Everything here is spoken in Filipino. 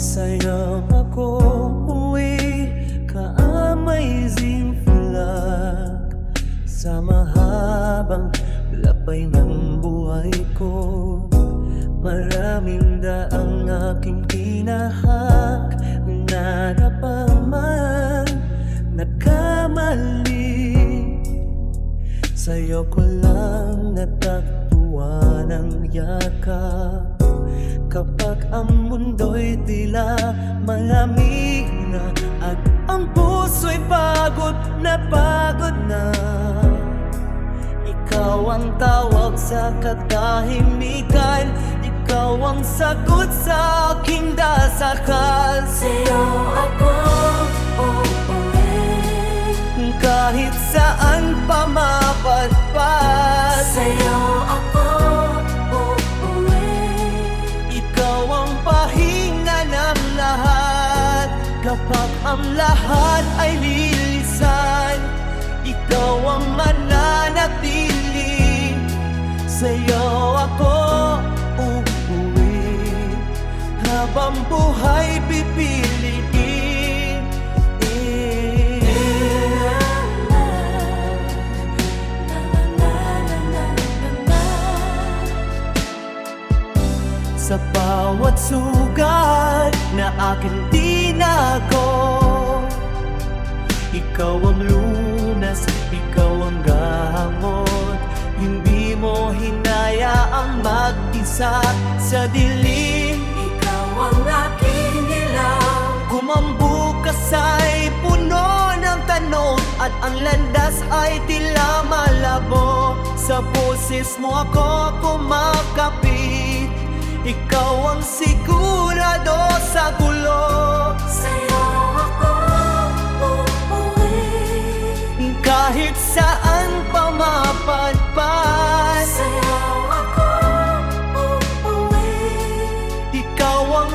Sa'yo ako uwi, ka-amazing flag sa mahabang lapay ng buhay ko. Maraming daang aking tinahak na napaman nagkamali. Sa'yo ko lang nataktuan ang yakap kapag ang mundo'y tila malamig na at ang puso'y pagod na. Ikaw ang tawag sa katahimikan, ikaw ang sagot sa aking dasakal. Sa'yo ako uuwi, Kahit saan pa mapadpad, sa'yo ako uuwi, ikaw ang pahinga ng lahat. Kapag ang lahat ay lilisan, ikaw ang mananatili. Sa'yo ako uuwi, habang buhay pipiliin. Sa bawat sugat na aking tinago, ikaw ang lunas, ikaw ang gamot. Hindi mo hinayaang mag-isa sa dilim. ikaw ang aking ilaw. Kumambukas ay puno ng tanong at ang landas ay tila malabo. Sa boses mo ako kumakapit, ikaw ang sigurado sa gulo. Sa'yo ako uuwi, Kahit saan pa mapadpad, sa'yo ako uuwi, ikaw ang